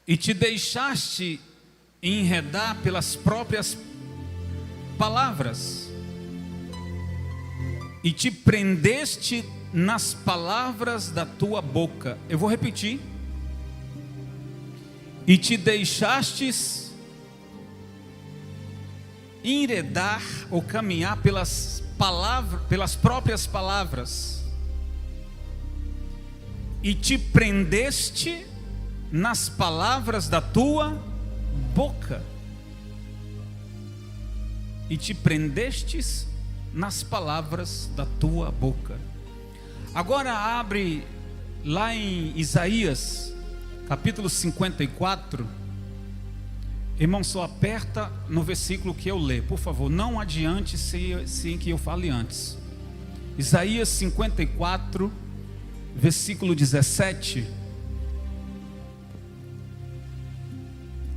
e te deixaste enredar pelas próprias palavras, e te prendeste nas palavras da tua boca. Eu vou repetir. E te deixastes enredar ou caminhar pelas próprias palavras, e te prendeste nas palavras da tua boca. E te prendestes nas palavras da tua boca. Agora abre lá em Isaías capítulo 54. Irmão, só aperta no versículo que eu ler, por favor, não adiante sem que eu fale antes. Isaías 54, versículo 17.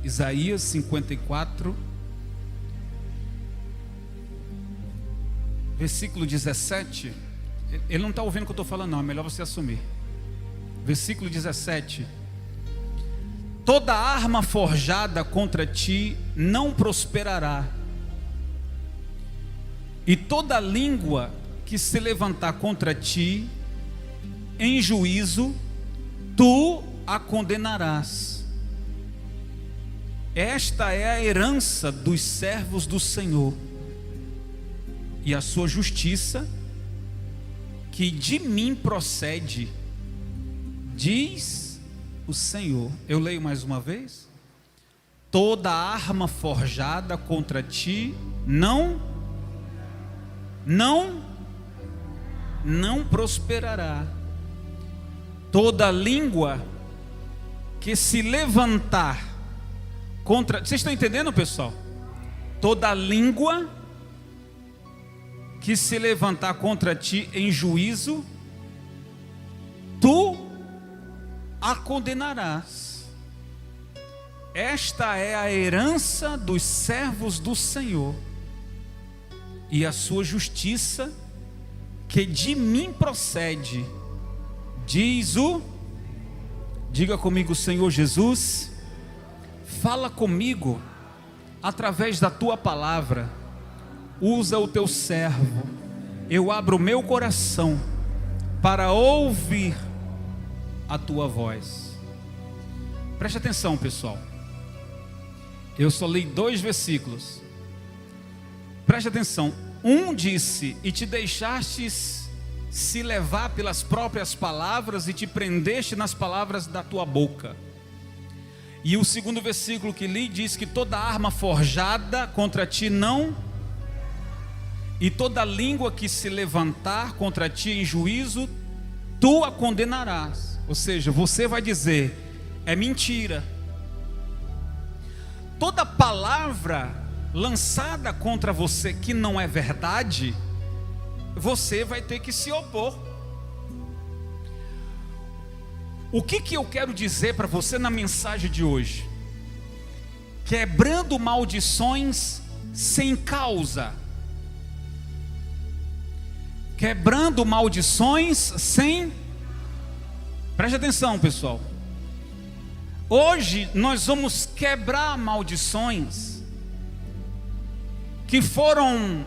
Isaías 54, versículo 17. Ele não está ouvindo o que eu estou falando, não, é melhor você assumir. Versículo 17. Toda arma forjada contra ti não prosperará, e toda língua que se levantar contra ti em juízo, tu a condenarás. Esta é a herança dos servos do Senhor, e a sua justiça que de mim procede, diz o Senhor. Eu leio mais uma vez. Toda arma forjada contra ti não prosperará. Toda língua que se levantar contra... Vocês estão entendendo, pessoal? Toda língua que se levantar contra ti em juízo, tu a condenarás. Esta é a herança dos servos do Senhor, e a sua justiça que de mim procede, diz o... Diga comigo, Senhor Jesus, fala comigo através da tua palavra. Usa o teu servo. Eu abro o meu coração para ouvir a tua voz. Preste atenção, pessoal. Eu só li 2 versículos. Preste atenção. Um disse: e te deixastes se levar pelas próprias palavras, e te prendeste nas palavras da tua boca. E o segundo versículo que li diz que toda arma forjada contra ti não, e toda língua que se levantar contra ti em juízo, tu a condenarás. Ou seja, você vai dizer: é mentira. Toda palavra lançada contra você que não é verdade, você vai ter que se opor. O que eu quero dizer para você na mensagem de hoje? Quebrando maldições sem causa. Quebrando maldições sem... Preste atenção, pessoal. Hoje nós vamos quebrar maldições que foram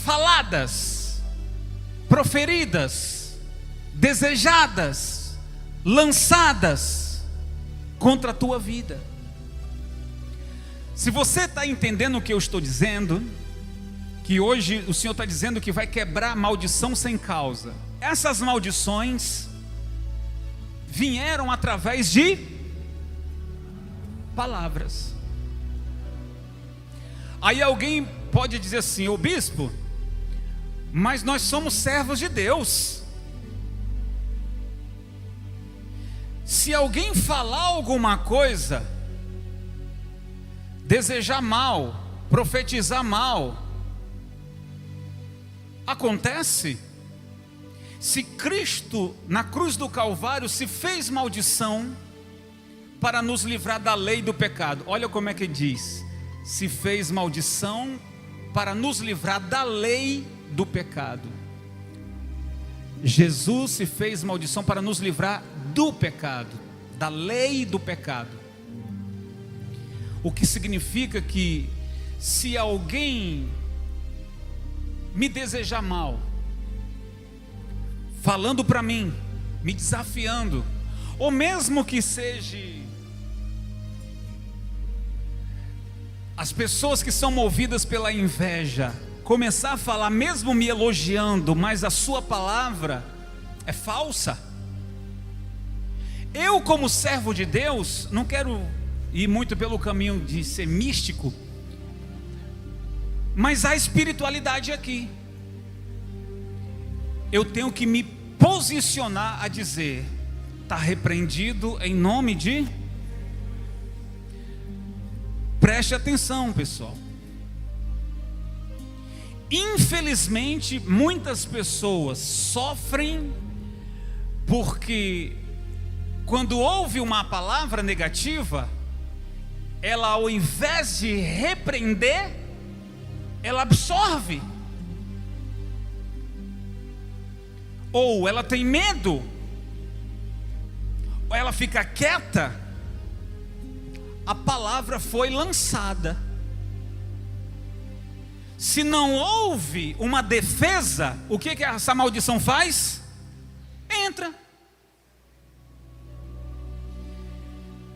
faladas, proferidas, desejadas, lançadas contra a tua vida. Se você está entendendo o que eu estou dizendo, que hoje o Senhor está dizendo que vai quebrar maldição sem causa. Essas maldições vieram através de palavras. Aí alguém pode dizer assim: ô bispo, mas nós somos servos de Deus. Se alguém falar alguma coisa, desejar mal, profetizar mal, acontece. Se Cristo na cruz do Calvário se fez maldição para nos livrar da lei do pecado, olha como é que diz: se fez maldição para nos livrar da lei do pecado. Jesus se fez maldição para nos livrar do pecado, da lei do pecado. o que significa que se alguém me desejar mal, falando para mim, me desafiando, ou mesmo que seja as pessoas que são movidas pela inveja, começar a falar, mesmo me elogiando, mas a sua palavra é falsa. Eu, como servo de Deus, não quero ir muito pelo caminho de ser místico, mas há espiritualidade aqui. Eu tenho que me posicionar a dizer: está repreendido em nome de... Preste atenção, pessoal. Infelizmente, muitas pessoas sofrem porque quando ouve uma palavra negativa, ela, ao invés de repreender, ela absorve. Ou ela tem medo, ou ela fica quieta. A palavra foi lançada. Se não houve uma defesa, o que essa maldição faz? Entra.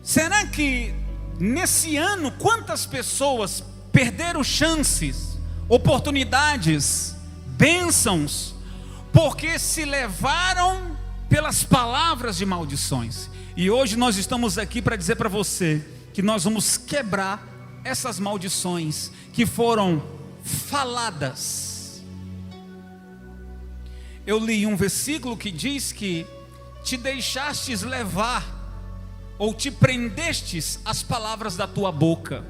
Será que nesse ano quantas pessoas perderam chances, oportunidades, bênçãos, porque se levaram pelas palavras de maldições? E hoje nós estamos aqui para dizer para você que nós vamos quebrar essas maldições que foram faladas. Eu li um versículo que diz que te deixastes levar, ou te prendestes às palavras da tua boca.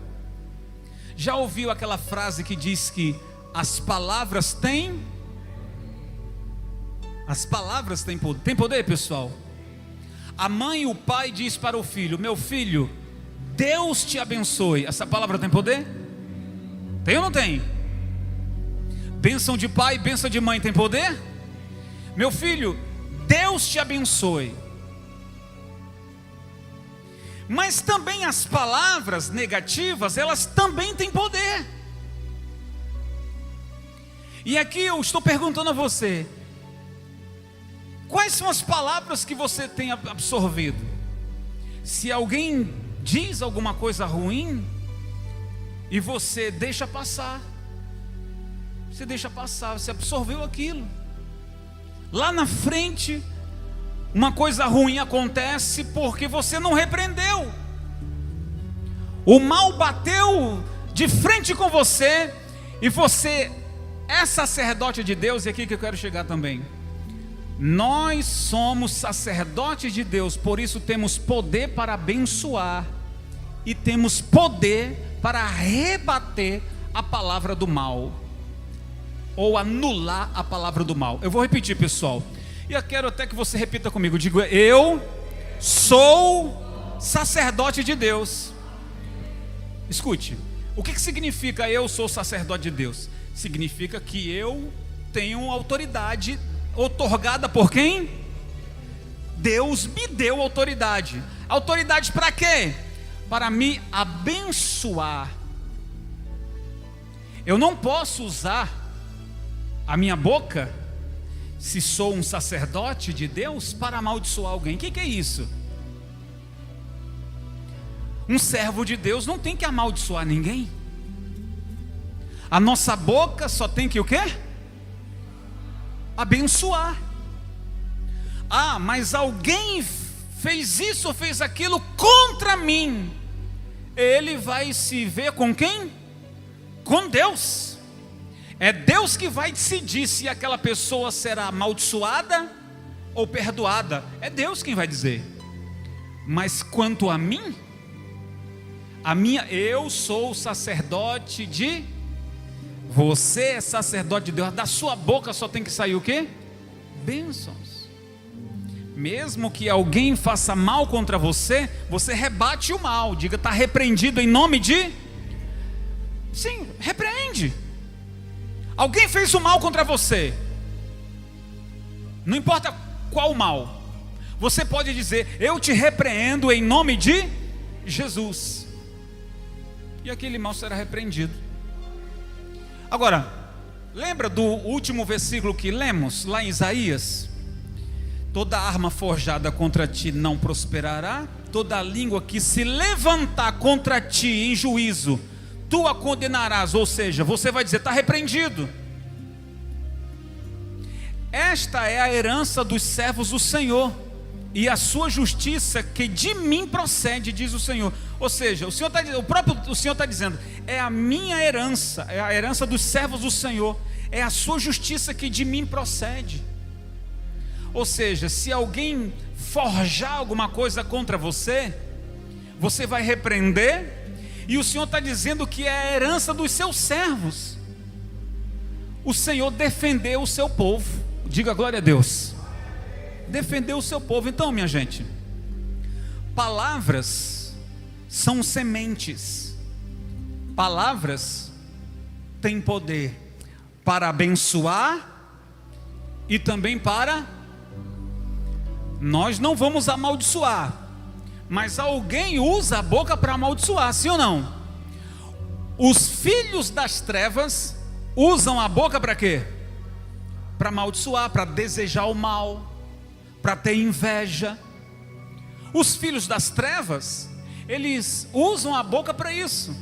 Já ouviu aquela frase que diz que as palavras têm poder? Tem poder, pessoal? A mãe e o pai diz para o filho: meu filho, Deus te abençoe. Essa palavra tem poder? Tem ou não tem? Bênção de pai, bênção de mãe tem poder? Meu filho, Deus te abençoe. Mas também as palavras negativas, elas também têm poder. E aqui eu estou perguntando a você: quais são as palavras que você tem absorvido? Se alguém diz alguma coisa ruim e você deixa passar, você absorveu aquilo. Lá na frente, uma coisa ruim acontece porque você não repreendeu. O mal bateu de frente com você e você é sacerdote de Deus. E aqui que eu quero chegar também. Nós somos sacerdotes de Deus, por isso temos poder para abençoar e temos poder para rebater a palavra do mal, ou anular a palavra do mal. Eu vou repetir, pessoal, e eu quero até que você repita comigo. Diga: eu sou sacerdote de Deus. Escute, o que significa eu sou sacerdote de Deus? Significa que eu tenho autoridade outorgada por quem? Deus me deu autoridade. Autoridade para quê? Para me abençoar. Eu não posso usar a minha boca, se sou um sacerdote de Deus, para amaldiçoar alguém. O que é isso? Um servo de Deus não tem que amaldiçoar ninguém. A nossa boca só tem que o quê? Abençoar. Ah, mas alguém fez isso ou fez aquilo contra mim. Ele vai se ver com quem? Com Deus. É Deus que vai decidir se aquela pessoa será amaldiçoada ou perdoada. É Deus quem vai dizer. Mas quanto a mim, eu sou sacerdote de... Você é sacerdote de Deus. Da sua boca só tem que sair o quê? Bênçãos. Mesmo que alguém faça mal contra você, você rebate o mal. Diga: está repreendido em nome de... Sim, repreende. Alguém fez o mal contra você, não importa qual mal, você pode dizer: eu te repreendo em nome de Jesus. e aquele mal será repreendido. Agora, lembra do último versículo que lemos lá em Isaías? Toda arma forjada contra ti não prosperará, toda língua que se levantar contra ti em juízo, tu a condenarás. Ou seja, você vai dizer: está repreendido. Esta é a herança dos servos do Senhor, e a sua justiça que de mim procede, diz o Senhor. Ou seja, o Senhor está dizendo: é a minha herança, é a herança dos servos do Senhor, é a sua justiça que de mim procede. Ou seja, se alguém forjar alguma coisa contra você, você vai repreender, e o Senhor está dizendo que é a herança dos seus servos. O Senhor defendeu o seu povo. Diga glória a Deus. Defendeu o seu povo. Então, minha gente, palavras são sementes. Palavras têm poder para abençoar e também para... Nós não vamos amaldiçoar, mas alguém usa a boca para amaldiçoar, sim ou não? Os filhos das trevas usam a boca para quê? Para amaldiçoar, para desejar o mal, para ter inveja. Os filhos das trevas, eles usam a boca para isso.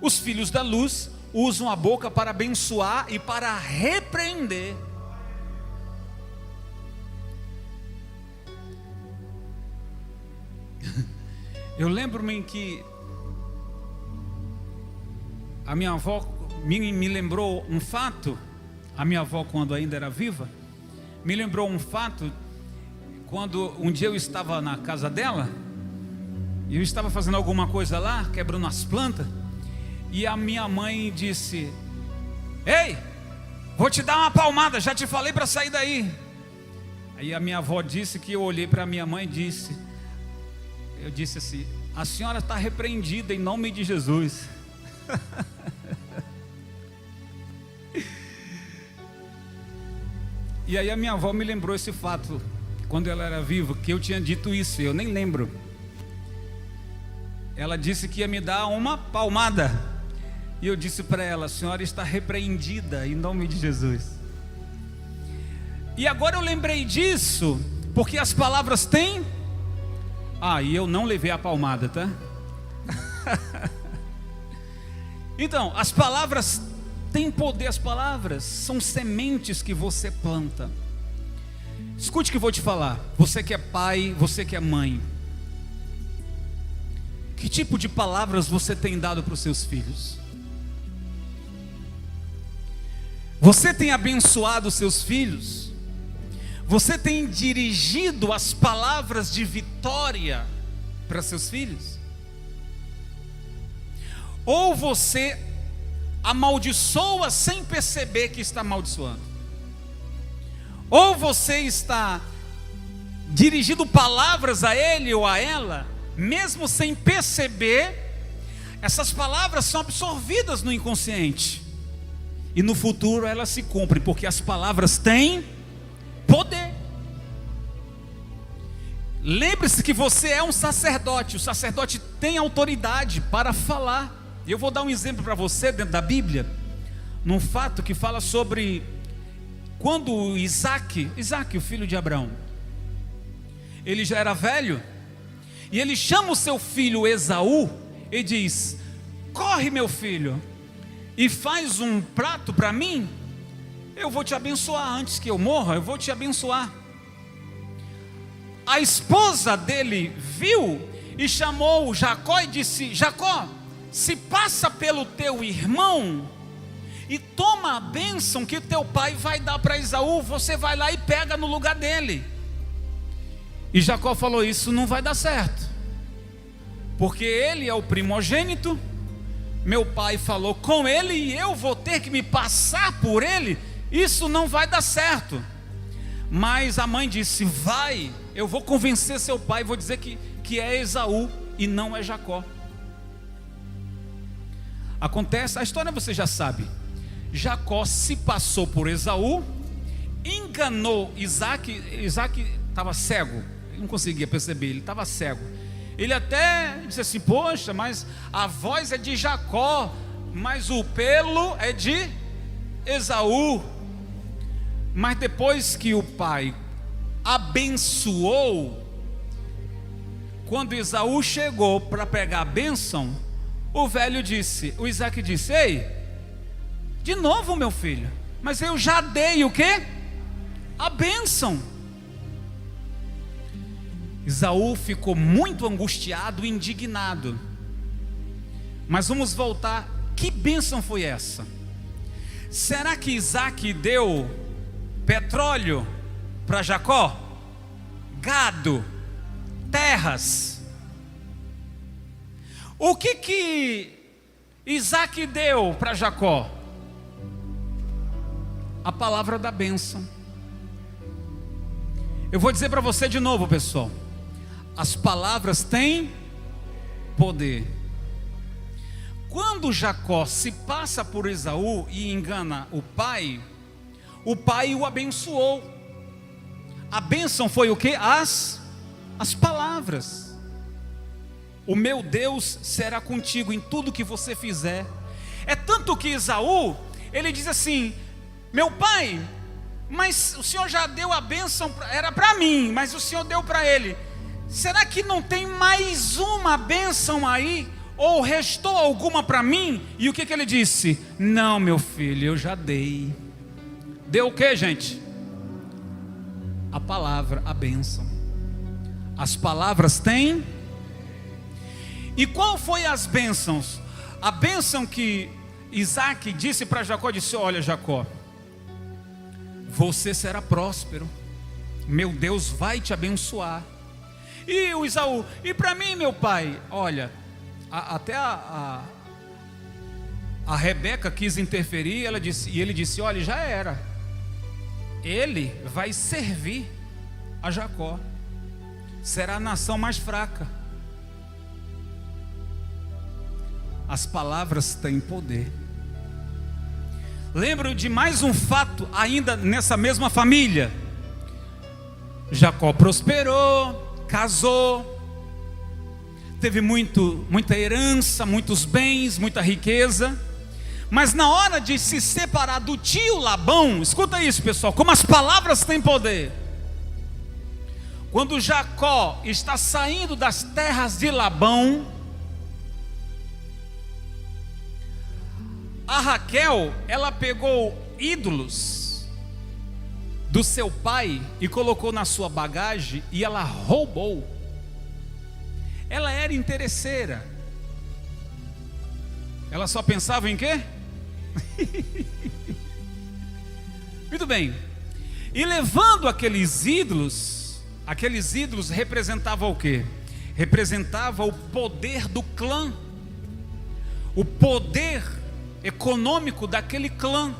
Os filhos da luz usam a boca para abençoar e para repreender. Eu lembro-me que a minha avó me lembrou um fato. A minha avó, quando ainda era viva, me lembrou um fato. Quando um dia eu estava na casa dela, e eu estava fazendo alguma coisa lá, quebrando as plantas, e a minha mãe disse: ei, vou te dar uma palmada, já te falei para sair daí. Aí a minha avó disse que eu olhei para a minha mãe e disse... Eu disse assim: a senhora está repreendida em nome de Jesus. E aí a minha avó me lembrou esse fato, quando ela era viva, que eu tinha dito isso, eu nem lembro. Ela disse que ia me dar uma palmada, e eu disse para ela: a senhora está repreendida em nome de Jesus. E agora eu lembrei disso, porque as palavras têm... e eu não levei a palmada, tá? Então, as palavras têm poder. As palavras são sementes que você planta. Escute o que eu vou te falar. Você que é pai, você que é mãe, que tipo de palavras você tem dado para os seus filhos? Você tem abençoado os seus filhos? Você tem dirigido as palavras de vitória para seus filhos? Ou você amaldiçoa sem perceber que está amaldiçoando? Ou você está dirigindo palavras a ele ou a ela, mesmo sem perceber? Essas palavras são absorvidas no inconsciente, e no futuro elas se cumprem, porque as palavras têm poder. Lembre-se que você é um sacerdote. O sacerdote tem autoridade para falar. Eu vou dar um exemplo para você dentro da Bíblia, num fato que fala sobre quando Isaac, o filho de Abraão, ele já era velho, e ele chama o seu filho Esaú e diz: corre, meu filho, e faz um prato para mim. Eu vou te abençoar antes que eu morra, eu vou te abençoar. A esposa dele viu e chamou Jacó e disse: Jacó, se passa pelo teu irmão e toma a bênção que teu pai vai dar para Esaú, você vai lá e pega no lugar dele. E Jacó falou: isso não vai dar certo, porque ele é o primogênito, meu pai falou com ele e eu vou ter que me passar por ele. Isso não vai dar certo. Mas a mãe disse: vai, eu vou convencer seu pai, vou dizer que é Esaú e não é Jacó. Acontece, a história você já sabe. Jacó se passou por Esaú, enganou Isaac. Isaac estava cego, ele não conseguia perceber, ele estava cego. Ele até disse assim: poxa, mas a voz é de Jacó, mas o pelo é de Esaú. Mas depois que o pai abençoou, quando Esaú chegou para pegar a bênção, o Isaac disse: ei, de novo meu filho, mas eu já dei o quê? A bênção. Esaú ficou muito angustiado e indignado. Mas vamos voltar, que bênção foi essa? Será que Isaac deu petróleo para Jacó? Gado? Terras? O que Isaac deu para Jacó? A palavra da bênção. Eu vou dizer para você de novo, pessoal: as palavras têm poder. Quando Jacó se passa por Esaú e engana o pai o abençoou. A bênção foi o que? As palavras. O meu Deus será contigo em tudo que você fizer. É tanto que Esaú, ele diz assim: meu pai, mas o Senhor já deu a bênção, era para mim, mas o Senhor deu para ele. Será que não tem mais uma bênção aí? Ou restou alguma para mim? E o que ele disse? Não, meu filho, eu já dei. Deu o que, gente? A palavra, a bênção. As palavras têm. E qual foi as bênçãos? A bênção que Isaac disse para Jacó, disse: olha Jacó, você será próspero, meu Deus vai te abençoar. E o Esaú: e para mim, meu pai? Olha, até a Rebeca quis interferir, e ele disse: olha, já era, ele vai servir a Jacó, será a nação mais fraca. As palavras têm poder. Lembro de mais um fato ainda nessa mesma família. Jacó prosperou, casou, teve muita herança, muitos bens, muita riqueza. Mas na hora de se separar do tio Labão, escuta isso, pessoal, como as palavras têm poder. Quando Jacó está saindo das terras de Labão, a Raquel, ela pegou ídolos do seu pai e colocou na sua bagagem e ela roubou. Ela era interesseira. Ela só pensava em quê? Muito bem. E levando aqueles ídolos representavam o quê? Representava o poder do clã, o poder econômico daquele clã.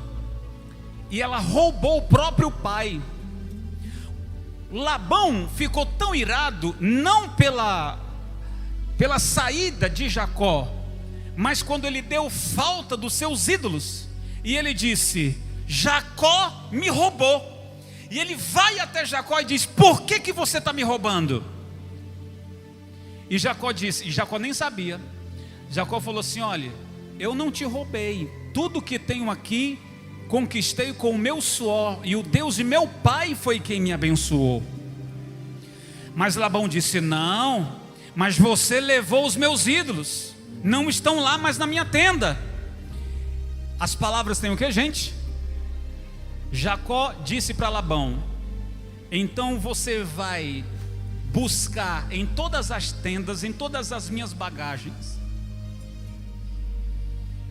E ela roubou o próprio pai. Labão ficou tão irado, não pela saída de Jacó, mas quando ele deu falta dos seus ídolos. E ele disse: Jacó me roubou. E ele vai até Jacó e diz: por que você está me roubando? E Jacó disse, e Jacó nem sabia. Jacó falou assim: olha, eu não te roubei, tudo que tenho aqui conquistei com o meu suor, e o Deus de meu pai foi quem me abençoou. Mas Labão disse: não, mas você levou os meus ídolos, não estão lá mais na minha tenda. As palavras têm o que, gente? Jacó disse para Labão: então você vai buscar em todas as tendas, em todas as minhas bagagens,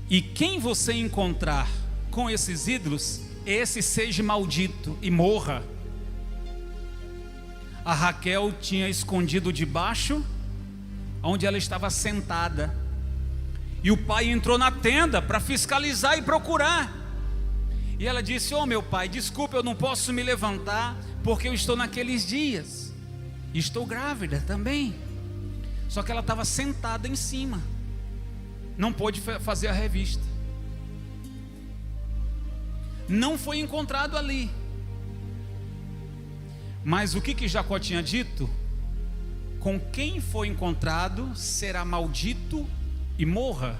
e quem você encontrar com esses ídolos, esse seja maldito e morra. A Raquel tinha escondido debaixo onde ela estava sentada, e o pai entrou na tenda para fiscalizar e procurar. E ela disse: oh meu pai, desculpa, eu não posso me levantar, porque eu estou naqueles dias, estou grávida também. Só que ela estava sentada em cima, não pôde fazer a revista. Não foi encontrado ali. Mas o que Jacó tinha dito? com quem for encontrado será maldito e morra.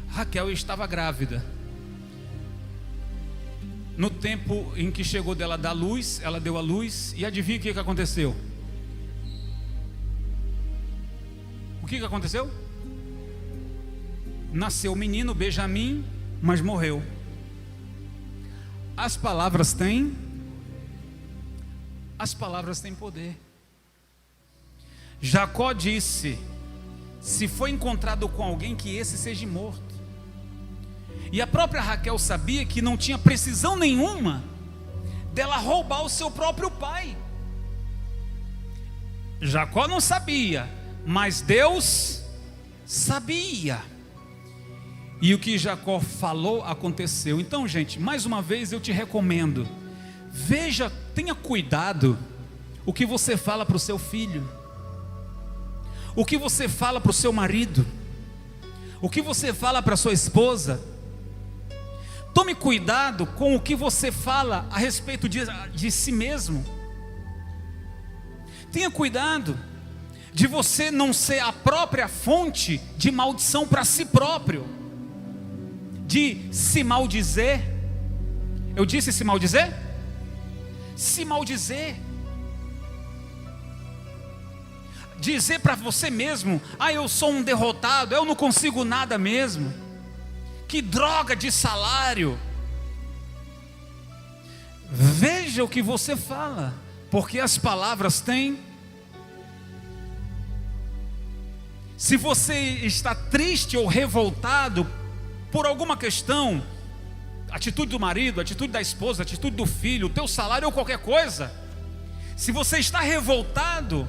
Raquel estava grávida. No tempo em que chegou dela dar luz, ela deu a luz, e adivinha o que aconteceu? O que aconteceu? Nasceu o menino Benjamim, mas morreu. As palavras têm poder. Jacó disse: se foi encontrado com alguém, que esse seja morto. E a própria Raquel sabia que não tinha precisão nenhuma dela roubar o seu próprio pai. Jacó não sabia, mas Deus sabia. E o que Jacó falou aconteceu. Então, gente, mais uma vez eu te recomendo, veja, tenha cuidado o que você fala para o seu filho, o que você fala para o seu marido, o que você fala para a sua esposa. Tome cuidado com o que você fala a respeito de si mesmo. Tenha cuidado de você não ser a própria fonte de maldição para si próprio, de se maldizer. Eu disse se maldizer? Se maldizer. Dizer para você mesmo: eu sou um derrotado, eu não consigo nada mesmo. Que droga de salário. Veja o que você fala, porque as palavras têm. Se você está triste ou revoltado por alguma questão, atitude do marido, atitude da esposa, atitude do filho, o teu salário ou qualquer coisa, se você está revoltado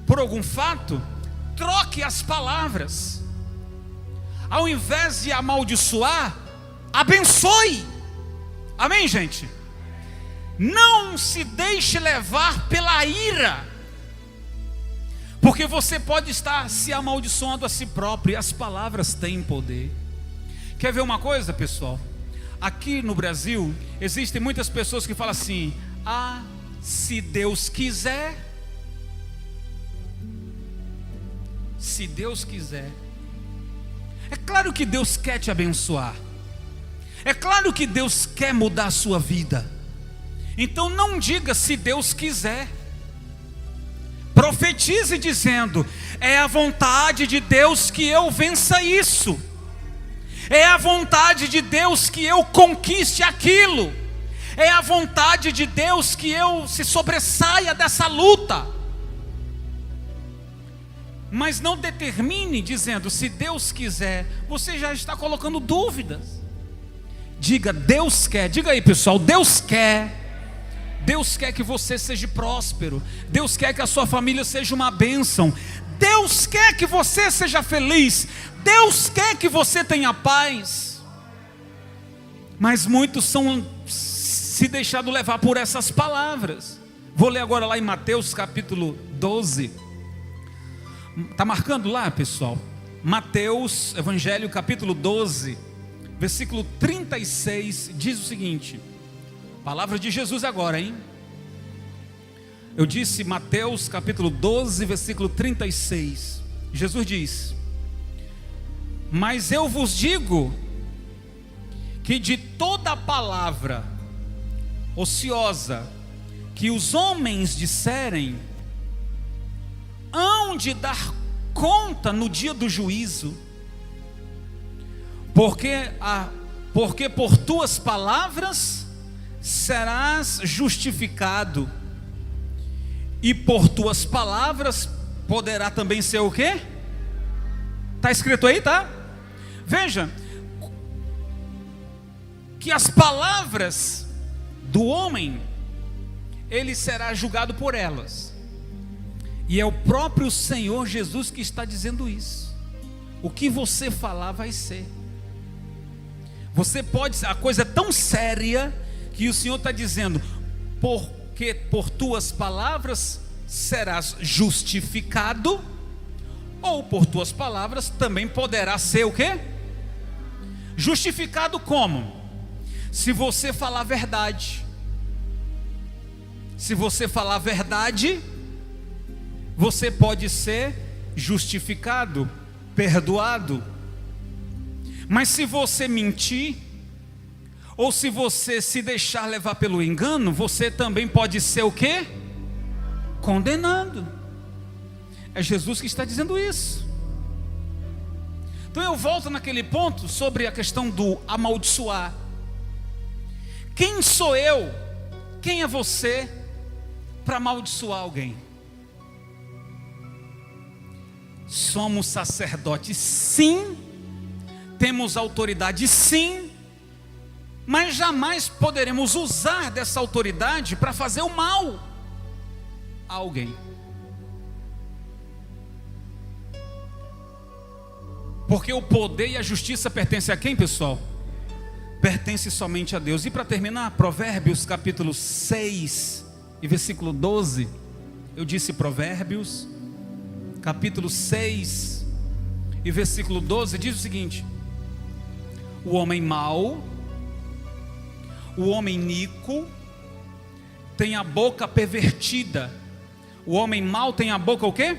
por algum fato, troque as palavras. Ao invés de amaldiçoar, abençoe. Amém, gente? Não se deixe levar pela ira, porque você pode estar se amaldiçoando a si próprio, e as palavras têm poder. Quer ver uma coisa, pessoal? Aqui no Brasil, existem muitas pessoas que falam assim: se Deus quiser. Se Deus quiser. É claro que Deus quer te abençoar. É claro que Deus quer mudar a sua vida. Então não diga se Deus quiser. Profetize dizendo: é a vontade de Deus que eu vença isso. É a vontade de Deus que eu conquiste aquilo. É a vontade de Deus que eu se sobressaia dessa luta. Mas não determine dizendo se Deus quiser. Você já está colocando dúvidas. Diga: Deus quer. Diga aí, pessoal: Deus quer. Deus quer que você seja próspero. Deus quer que a sua família seja uma bênção. Deus quer que você seja feliz. Deus quer que você tenha paz. Mas muitos são se deixado levar por essas palavras. Vou ler agora lá em Mateus capítulo 12. Está marcando lá, pessoal? Mateus, Evangelho capítulo 12, versículo 36, diz o seguinte. Palavra de Jesus agora, hein? Eu disse Mateus capítulo 12, versículo 36. Jesus diz: mas eu vos digo que de toda palavra ociosa que os homens disserem, hão de dar conta no dia do juízo, porque por tuas palavras serás justificado, e por tuas palavras poderá também ser o quê? Está escrito aí, tá? Veja, que as palavras do homem, ele será julgado por elas. E é o próprio Senhor Jesus que está dizendo isso. O que você falar vai ser. Você pode, a coisa é tão séria que o Senhor está dizendo: porque por tuas palavras serás justificado, ou por tuas palavras também poderá ser o quê? Justificado como? Se você falar a verdade. Se você falar a verdade, você pode ser justificado, perdoado. Mas se você mentir, ou se você se deixar levar pelo engano, você também pode ser o quê? Condenado. É Jesus que está dizendo isso. Então eu volto naquele ponto sobre a questão do amaldiçoar. Quem sou eu? Quem é você para amaldiçoar alguém? Somos sacerdotes, sim. Temos autoridade, sim. Mas jamais poderemos usar dessa autoridade para fazer o mal a alguém. Porque o poder e a justiça pertencem a quem, pessoal? Pertence somente a Deus. E para terminar, Provérbios capítulo 6 e versículo 12. Eu disse Provérbios capítulo 6 e versículo 12, diz o seguinte: o homem mau, o homem iníquo tem a boca pervertida. O homem mau tem a boca o quê?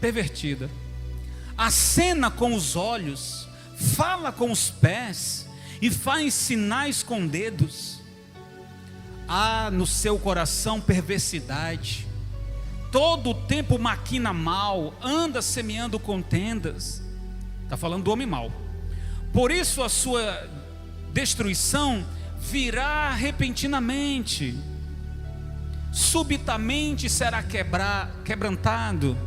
Pervertida. Acena com os olhos, fala com os pés e faz sinais com dedos. Há no seu coração perversidade, todo o tempo maquina mal, anda semeando contendas. Está falando do homem mau. Por isso a sua destruição virá repentinamente, subitamente será quebrantado,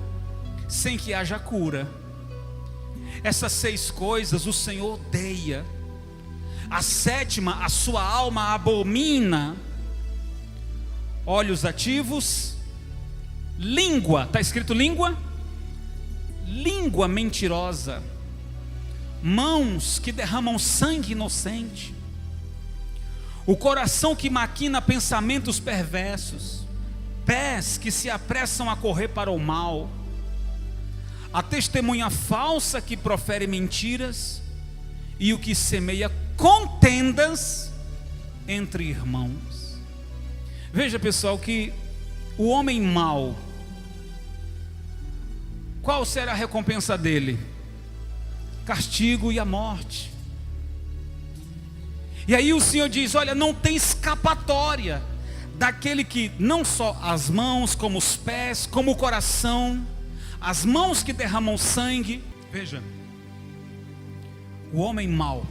sem que haja cura. Essas 6 coisas o Senhor odeia. A 7ª, a sua alma abomina: olhos ativos, língua, está escrito língua? Língua mentirosa, mãos que derramam sangue inocente, o coração que maquina pensamentos perversos, pés que se apressam a correr para o mal, a testemunha falsa que profere mentiras, e o que semeia contendas entre irmãos. Veja, pessoal, que o homem mau, qual será a recompensa dele? Castigo e a morte. E aí o Senhor diz: olha, não tem escapatória daquele que não só as mãos, como os pés, como o coração, as mãos que derramam sangue. Veja, o homem mau,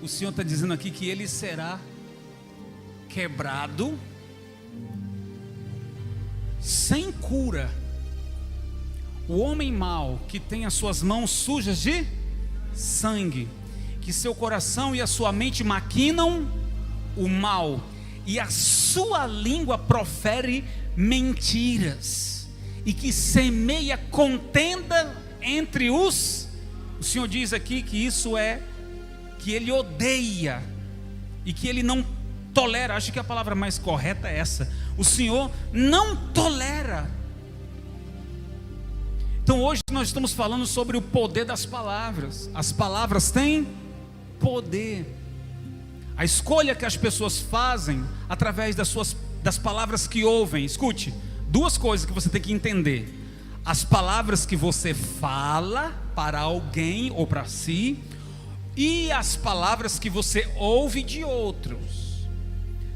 o Senhor está dizendo aqui que ele será quebrado sem cura. O homem mau que tem as suas mãos sujas de sangue, que seu coração e a sua mente maquinam o mal, e a sua língua profere mentiras, e que semeia contenda entre os... O Senhor diz aqui que isso é, que Ele odeia, e que Ele não tolera. Acho que a palavra mais correta é essa: o Senhor não tolera. Então hoje nós estamos falando sobre o poder das palavras. As palavras têm poder. A escolha que as pessoas fazem através das palavras que ouvem. Escute, 2 coisas que você tem que entender: as palavras que você fala para alguém ou para si, e as palavras que você ouve de outros.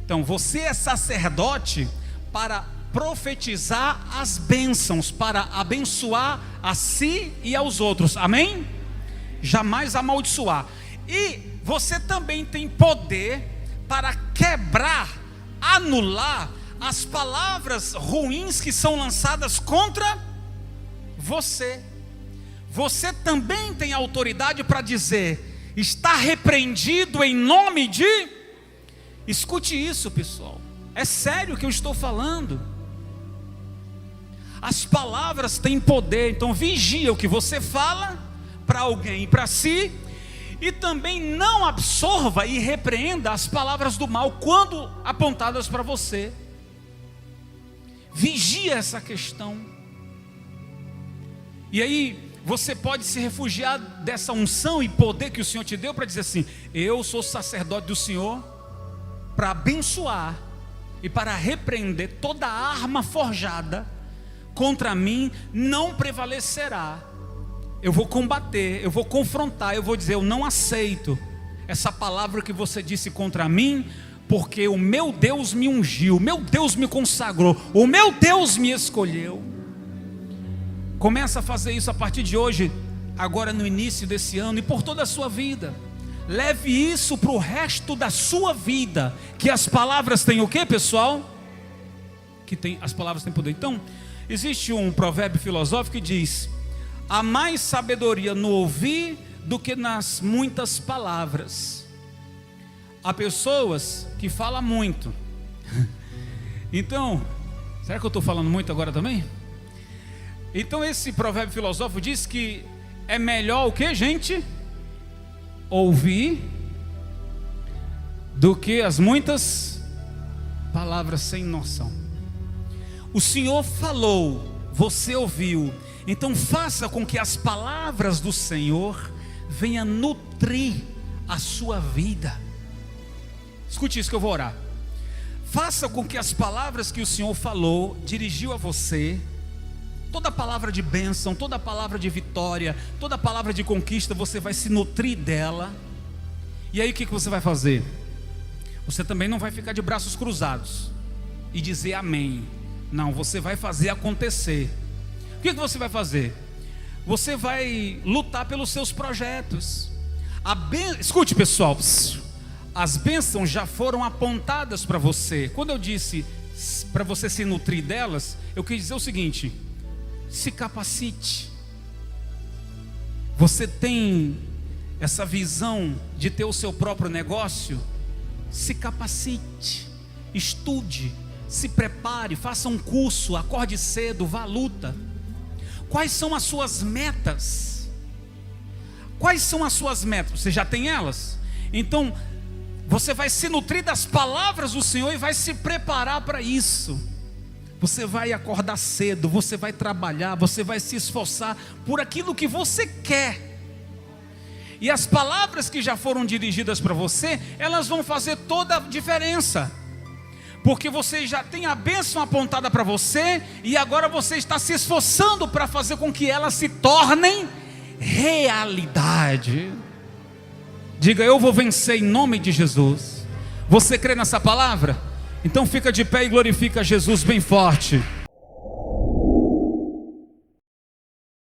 Então você é sacerdote para profetizar as bênçãos, para abençoar a si e aos outros, amém? Jamais amaldiçoar. E você também tem poder para quebrar, anular as palavras ruins que são lançadas contra você. Você também tem autoridade para dizer: está repreendido em nome de... Escute isso, pessoal, é sério o que eu estou falando. As palavras têm poder. Então vigia o que você fala para alguém e para si, e também não absorva e repreenda as palavras do mal quando apontadas para você. Vigia essa questão. E aí você pode se refugiar dessa unção e poder que o Senhor te deu para dizer assim: eu sou sacerdote do Senhor para abençoar e para repreender toda arma forjada contra mim não prevalecerá. Eu vou combater, eu vou confrontar, eu vou dizer: eu não aceito essa palavra que você disse contra mim, porque o meu Deus me ungiu, o meu Deus me consagrou, o meu Deus me escolheu. Começa a fazer isso a partir de hoje, agora no início desse ano e por toda a sua vida. Leve isso para o resto da sua vida, que as palavras têm o que, pessoal? As palavras têm poder. Então, existe um provérbio filosófico que diz: há mais sabedoria no ouvir do que nas muitas palavras. Há pessoas que falam muito. Então, será que eu estou falando muito agora também? Então esse provérbio filosófico diz que é melhor o que, gente? Ouvir do que as muitas palavras sem noção. O Senhor falou, você ouviu, então faça com que as palavras do Senhor venham nutrir a sua vida. Escute isso que eu vou orar. Faça com que as palavras que o Senhor falou, dirigiu a você, toda palavra de bênção, toda palavra de vitória, toda palavra de conquista, você vai se nutrir dela. E aí o que você vai fazer? Você também não vai ficar de braços cruzados e dizer amém. Não, você vai fazer acontecer. O que você vai fazer? Você vai lutar pelos seus projetos. Escute, pessoal, as bênçãos já foram apontadas para você. Quando eu disse para você se nutrir delas, eu quis dizer o seguinte: se capacite. Você tem essa visão de ter o seu próprio negócio? Se capacite, estude, se prepare, faça um curso, acorde cedo, vá à luta. Quais são as suas metas? Quais são as suas metas? Você já tem elas? Então, você vai se nutrir das palavras do Senhor e vai se preparar para isso. Você vai acordar cedo, você vai trabalhar, você vai se esforçar por aquilo que você quer. E as palavras que já foram dirigidas para você, elas vão fazer toda a diferença. Porque você já tem a bênção apontada para você, e agora você está se esforçando para fazer com que elas se tornem realidade. Diga: eu vou vencer em nome de Jesus. Você crê nessa palavra? Então fica de pé e glorifica Jesus bem forte.